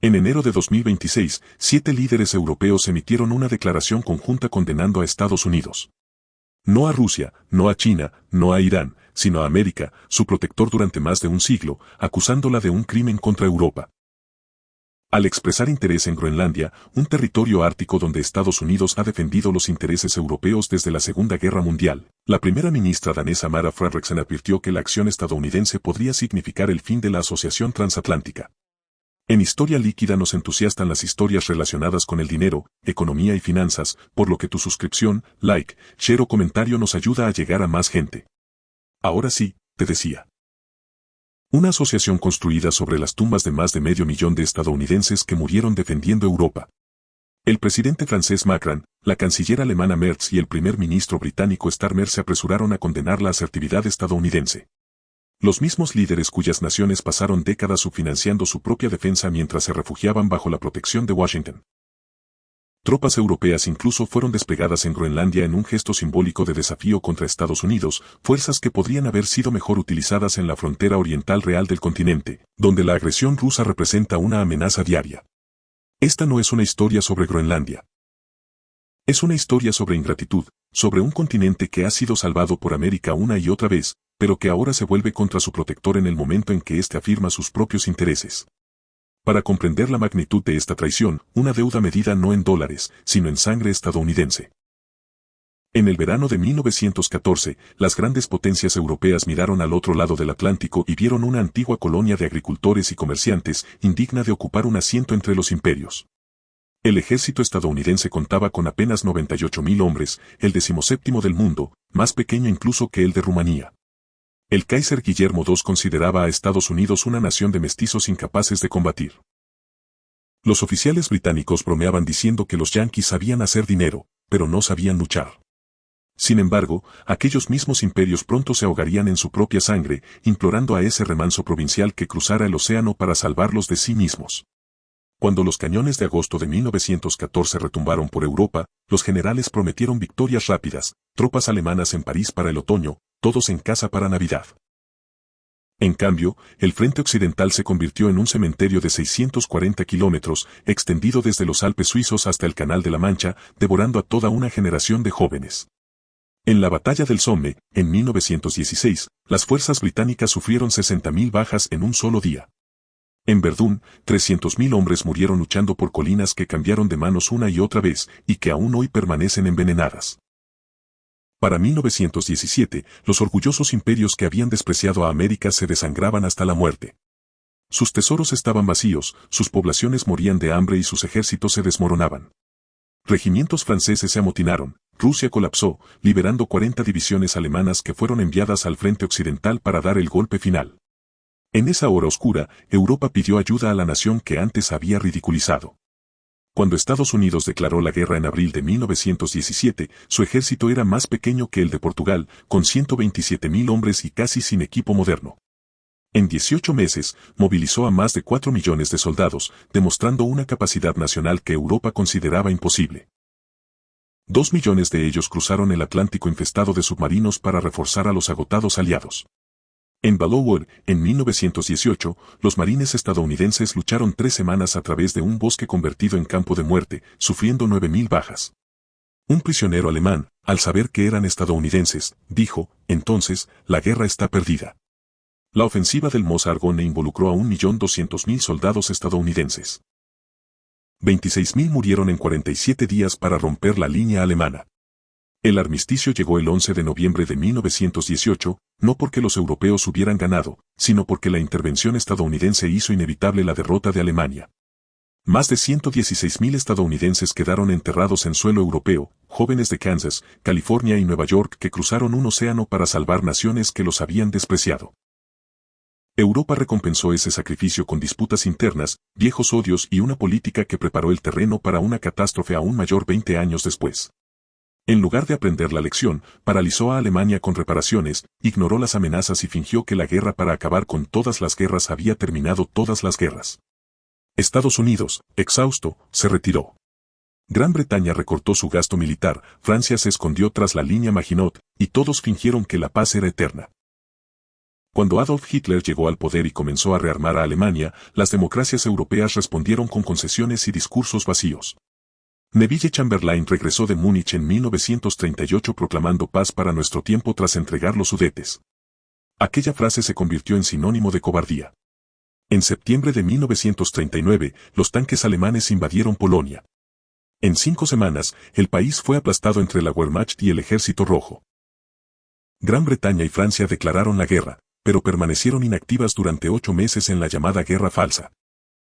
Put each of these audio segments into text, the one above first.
En enero de 2026, 7 líderes europeos emitieron una declaración conjunta condenando a Estados Unidos. No a Rusia, no a China, no a Irán, sino a América, su protector durante más de un siglo, acusándola de un crimen contra Europa. Al expresar interés en Groenlandia, un territorio ártico donde Estados Unidos ha defendido los intereses europeos desde la Segunda Guerra Mundial, la primera ministra danesa Mara Frederiksen advirtió que la acción estadounidense podría significar el fin de la Asociación Transatlántica. En Historia Líquida nos entusiastan las historias relacionadas con el dinero, economía y finanzas, por lo que tu suscripción, like, share o comentario nos ayuda a llegar a más gente. Ahora sí, te decía. Una asociación construida sobre las tumbas de más de 500.000 de estadounidenses que murieron defendiendo Europa. El presidente francés Macron, la canciller alemana Merz y el primer ministro británico Starmer se apresuraron a condenar la asertividad estadounidense. Los mismos líderes cuyas naciones pasaron décadas subfinanciando su propia defensa mientras se refugiaban bajo la protección de Washington. Tropas europeas incluso fueron desplegadas en Groenlandia en un gesto simbólico de desafío contra Estados Unidos, fuerzas que podrían haber sido mejor utilizadas en la frontera oriental real del continente, donde la agresión rusa representa una amenaza diaria. Esta no es una historia sobre Groenlandia. Es una historia sobre ingratitud, sobre un continente que ha sido salvado por América una y otra vez, pero que ahora se vuelve contra su protector en el momento en que éste afirma sus propios intereses. Para comprender la magnitud de esta traición, una deuda medida no en dólares, sino en sangre estadounidense. En el verano de 1914, las grandes potencias europeas miraron al otro lado del Atlántico y vieron una antigua colonia de agricultores y comerciantes, indigna de ocupar un asiento entre los imperios. El ejército estadounidense contaba con apenas 98.000 hombres, el 17º del mundo, más pequeño incluso que el de Rumanía. El Kaiser Guillermo II consideraba a Estados Unidos una nación de mestizos incapaces de combatir. Los oficiales británicos bromeaban diciendo que los yanquis sabían hacer dinero, pero no sabían luchar. Sin embargo, aquellos mismos imperios pronto se ahogarían en su propia sangre, implorando a ese remanso provincial que cruzara el océano para salvarlos de sí mismos. Cuando los cañones de agosto de 1914 retumbaron por Europa, los generales prometieron victorias rápidas, tropas alemanas en París para el otoño, todos en casa para Navidad. En cambio, el frente occidental se convirtió en un cementerio de 640 kilómetros, extendido desde los Alpes suizos hasta el Canal de la Mancha, devorando a toda una generación de jóvenes. En la batalla del Somme, en 1916, las fuerzas británicas sufrieron 60.000 bajas en un solo día. En Verdún, 300.000 hombres murieron luchando por colinas que cambiaron de manos una y otra vez, y que aún hoy permanecen envenenadas. Para 1917, los orgullosos imperios que habían despreciado a América se desangraban hasta la muerte. Sus tesoros estaban vacíos, sus poblaciones morían de hambre y sus ejércitos se desmoronaban. Regimientos franceses se amotinaron, Rusia colapsó, liberando 40 divisiones alemanas que fueron enviadas al frente occidental para dar el golpe final. En esa hora oscura, Europa pidió ayuda a la nación que antes había ridiculizado. Cuando Estados Unidos declaró la guerra en abril de 1917, su ejército era más pequeño que el de Portugal, con 127.000 hombres y casi sin equipo moderno. En 18 meses, movilizó a más de 4 millones de soldados, demostrando una capacidad nacional que Europa consideraba imposible. 2 millones de ellos cruzaron el Atlántico infestado de submarinos para reforzar a los agotados aliados. En Ballow, en 1918, los marines estadounidenses lucharon 3 semanas a través de un bosque convertido en campo de muerte, sufriendo 9.000 bajas. Un prisionero alemán, al saber que eran estadounidenses, dijo, entonces, la guerra está perdida. La ofensiva del Meuse-Argonne involucró a 1.200.000 soldados estadounidenses. 26.000 murieron en 47 días para romper la línea alemana. El armisticio llegó el 11 de noviembre de 1918, no porque los europeos hubieran ganado, sino porque la intervención estadounidense hizo inevitable la derrota de Alemania. Más de 116.000 estadounidenses quedaron enterrados en suelo europeo, jóvenes de Kansas, California y Nueva York que cruzaron un océano para salvar naciones que los habían despreciado. Europa recompensó ese sacrificio con disputas internas, viejos odios y una política que preparó el terreno para una catástrofe aún mayor 20 años después. En lugar de aprender la lección, paralizó a Alemania con reparaciones, ignoró las amenazas y fingió que la guerra para acabar con todas las guerras había terminado todas las guerras. Estados Unidos, exhausto, se retiró. Gran Bretaña recortó su gasto militar, Francia se escondió tras la línea Maginot, y todos fingieron que la paz era eterna. Cuando Adolf Hitler llegó al poder y comenzó a rearmar a Alemania, las democracias europeas respondieron con concesiones y discursos vacíos. Neville Chamberlain regresó de Múnich en 1938 proclamando paz para nuestro tiempo tras entregar los Sudetes. Aquella frase se convirtió en sinónimo de cobardía. En septiembre de 1939, los tanques alemanes invadieron Polonia. En 5 semanas, el país fue aplastado entre la Wehrmacht y el Ejército Rojo. Gran Bretaña y Francia declararon la guerra, pero permanecieron inactivas durante 8 meses en la llamada Guerra Falsa.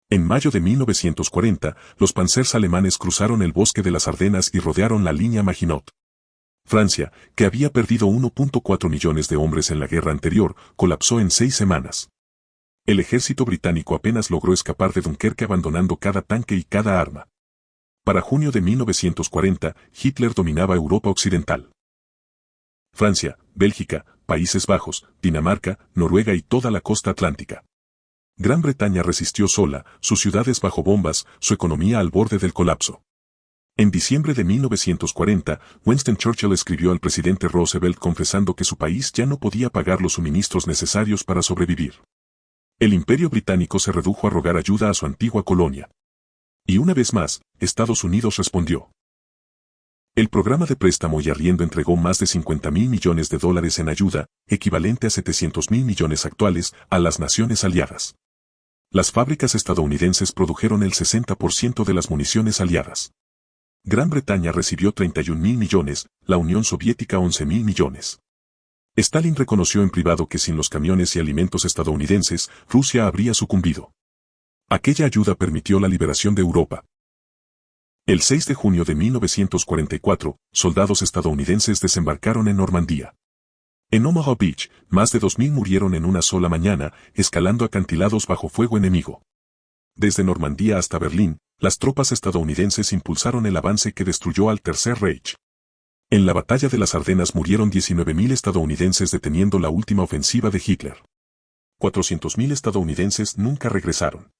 En mayo de 1940, los panzers alemanes cruzaron el bosque de las Ardenas y rodearon la línea Maginot. Francia, que había perdido 1.4 millones de hombres en la guerra anterior, colapsó en 6 semanas. El ejército británico apenas logró escapar de Dunkerque abandonando cada tanque y cada arma. Para junio de 1940, Hitler dominaba Europa Occidental. Francia, Bélgica, Países Bajos, Dinamarca, Noruega y toda la costa atlántica. Gran Bretaña resistió sola, sus ciudades bajo bombas, su economía al borde del colapso. En diciembre de 1940, Winston Churchill escribió al presidente Roosevelt confesando que su país ya no podía pagar los suministros necesarios para sobrevivir. El Imperio Británico se redujo a rogar ayuda a su antigua colonia. Y una vez más, Estados Unidos respondió. El programa de préstamo y arriendo entregó más de $50.000 millones en ayuda, equivalente a $700.000 millones actuales, a las naciones aliadas. Las fábricas estadounidenses produjeron el 60% de las municiones aliadas. Gran Bretaña recibió 31.000 millones, la Unión Soviética 11.000 millones. Stalin reconoció en privado que sin los camiones y alimentos estadounidenses, Rusia habría sucumbido. Aquella ayuda permitió la liberación de Europa. El 6 de junio de 1944, soldados estadounidenses desembarcaron en Normandía. En Omaha Beach, más de 2.000 murieron en una sola mañana, escalando acantilados bajo fuego enemigo. Desde Normandía hasta Berlín, las tropas estadounidenses impulsaron el avance que destruyó al Tercer Reich. En la batalla de las Ardenas murieron 19.000 estadounidenses deteniendo la última ofensiva de Hitler. 400.000 estadounidenses nunca regresaron.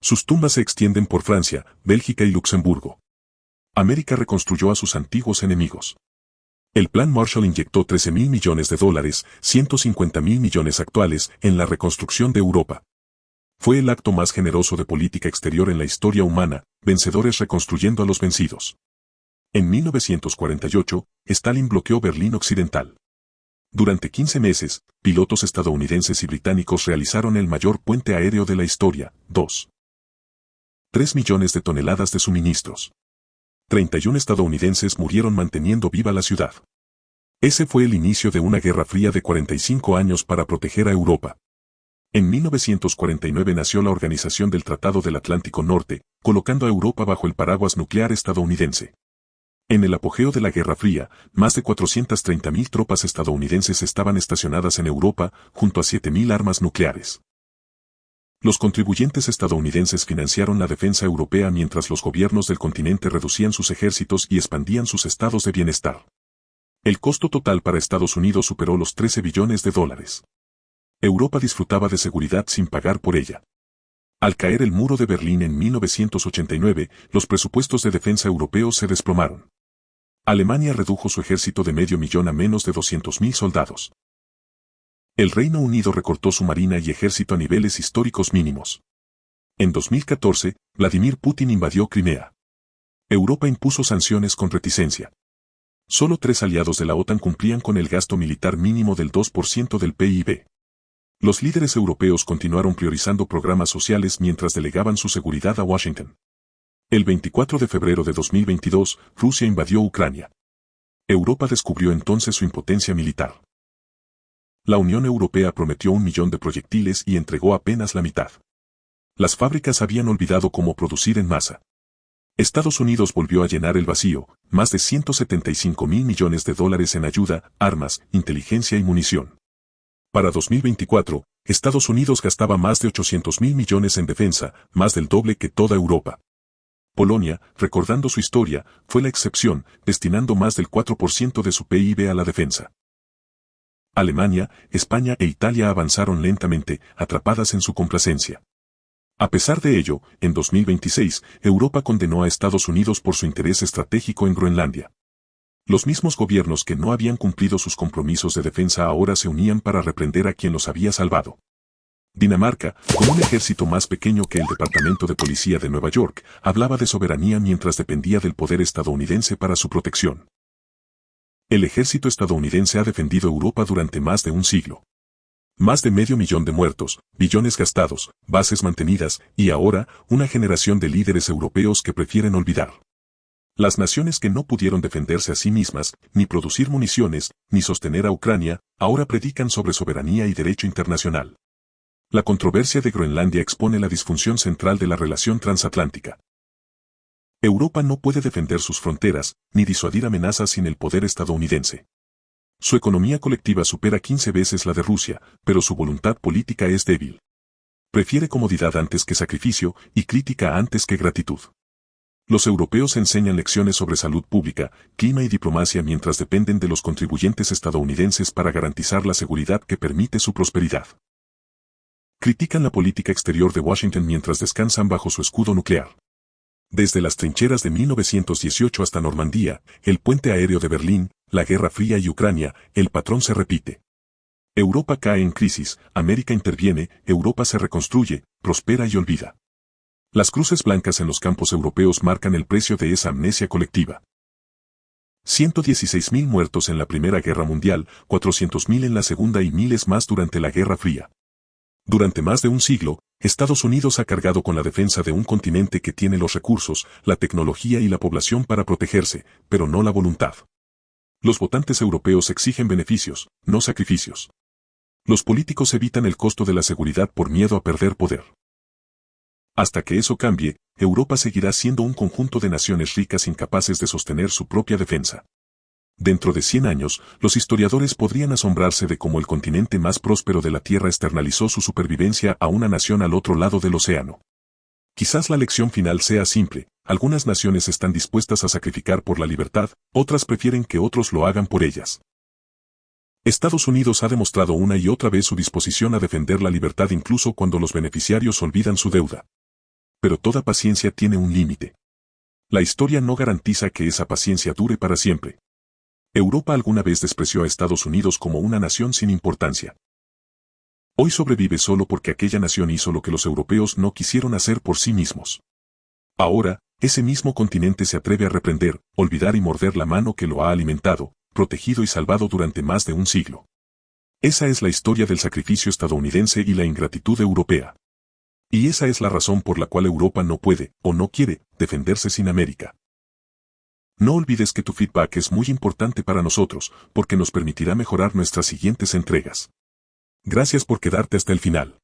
Sus tumbas se extienden por Francia, Bélgica y Luxemburgo. América reconstruyó a sus antiguos enemigos. El Plan Marshall inyectó $13.000 millones, $150.000 millones actuales, en la reconstrucción de Europa. Fue el acto más generoso de política exterior en la historia humana, vencedores reconstruyendo a los vencidos. En 1948, Stalin bloqueó Berlín Occidental. Durante 15 meses, pilotos estadounidenses y británicos realizaron el mayor puente aéreo de la historia, 3 millones de toneladas de suministros. 31 estadounidenses murieron manteniendo viva la ciudad. Ese fue el inicio de una guerra fría de 45 años para proteger a Europa. En 1949 nació la Organización del Tratado del Atlántico Norte, colocando a Europa bajo el paraguas nuclear estadounidense. En el apogeo de la Guerra Fría, más de 430.000 tropas estadounidenses estaban estacionadas en Europa, junto a 7.000 armas nucleares. Los contribuyentes estadounidenses financiaron la defensa europea mientras los gobiernos del continente reducían sus ejércitos y expandían sus estados de bienestar. El costo total para Estados Unidos superó los $13 billones. Europa disfrutaba de seguridad sin pagar por ella. Al caer el muro de Berlín en 1989, los presupuestos de defensa europeos se desplomaron. Alemania redujo su ejército de 500.000 a menos de 200.000 soldados. El Reino Unido recortó su marina y ejército a niveles históricos mínimos. En 2014, Vladimir Putin invadió Crimea. Europa impuso sanciones con reticencia. Solo 3 aliados de la OTAN cumplían con el gasto militar mínimo del 2% del PIB. Los líderes europeos continuaron priorizando programas sociales mientras delegaban su seguridad a Washington. El 24 de febrero de 2022, Rusia invadió Ucrania. Europa descubrió entonces su impotencia militar. La Unión Europea prometió 1 millón de proyectiles y entregó apenas la mitad. Las fábricas habían olvidado cómo producir en masa. Estados Unidos volvió a llenar el vacío, más de $175.000 millones en ayuda, armas, inteligencia y munición. Para 2024, Estados Unidos gastaba más de $800.000 millones en defensa, más del doble que toda Europa. Polonia, recordando su historia, fue la excepción, destinando más del 4% de su PIB a la defensa. Alemania, España e Italia avanzaron lentamente, atrapadas en su complacencia. A pesar de ello, en 2026, Europa condenó a Estados Unidos por su interés estratégico en Groenlandia. Los mismos gobiernos que no habían cumplido sus compromisos de defensa ahora se unían para reprender a quien los había salvado. Dinamarca, con un ejército más pequeño que el Departamento de Policía de Nueva York, hablaba de soberanía mientras dependía del poder estadounidense para su protección. El ejército estadounidense ha defendido Europa durante más de un siglo. Más de 500.000 de muertos, billones gastados, bases mantenidas, y ahora, una generación de líderes europeos que prefieren olvidar. Las naciones que no pudieron defenderse a sí mismas, ni producir municiones, ni sostener a Ucrania, ahora predican sobre soberanía y derecho internacional. La controversia de Groenlandia expone la disfunción central de la relación transatlántica. Europa no puede defender sus fronteras, ni disuadir amenazas sin el poder estadounidense. Su economía colectiva supera 15 veces la de Rusia, pero su voluntad política es débil. Prefiere comodidad antes que sacrificio, y crítica antes que gratitud. Los europeos enseñan lecciones sobre salud pública, clima y diplomacia mientras dependen de los contribuyentes estadounidenses para garantizar la seguridad que permite su prosperidad. Critican la política exterior de Washington mientras descansan bajo su escudo nuclear. Desde las trincheras de 1918 hasta Normandía, el puente aéreo de Berlín, la Guerra Fría y Ucrania, el patrón se repite. Europa cae en crisis, América interviene, Europa se reconstruye, prospera y olvida. Las cruces blancas en los campos europeos marcan el precio de esa amnesia colectiva. 116.000 muertos en la Primera Guerra Mundial, 400.000 en la Segunda y miles más durante la Guerra Fría. Durante más de un siglo, Estados Unidos ha cargado con la defensa de un continente que tiene los recursos, la tecnología y la población para protegerse, pero no la voluntad. Los votantes europeos exigen beneficios, no sacrificios. Los políticos evitan el costo de la seguridad por miedo a perder poder. Hasta que eso cambie, Europa seguirá siendo un conjunto de naciones ricas incapaces de sostener su propia defensa. Dentro de 100 años, los historiadores podrían asombrarse de cómo el continente más próspero de la Tierra externalizó su supervivencia a una nación al otro lado del océano. Quizás la lección final sea simple: algunas naciones están dispuestas a sacrificar por la libertad, otras prefieren que otros lo hagan por ellas. Estados Unidos ha demostrado una y otra vez su disposición a defender la libertad incluso cuando los beneficiarios olvidan su deuda. Pero toda paciencia tiene un límite. La historia no garantiza que esa paciencia dure para siempre. Europa alguna vez despreció a Estados Unidos como una nación sin importancia. Hoy sobrevive solo porque aquella nación hizo lo que los europeos no quisieron hacer por sí mismos. Ahora, ese mismo continente se atreve a reprender, olvidar y morder la mano que lo ha alimentado, protegido y salvado durante más de un siglo. Esa es la historia del sacrificio estadounidense y la ingratitud europea. Y esa es la razón por la cual Europa no puede, o no quiere, defenderse sin América. No olvides que tu feedback es muy importante para nosotros, porque nos permitirá mejorar nuestras siguientes entregas. Gracias por quedarte hasta el final.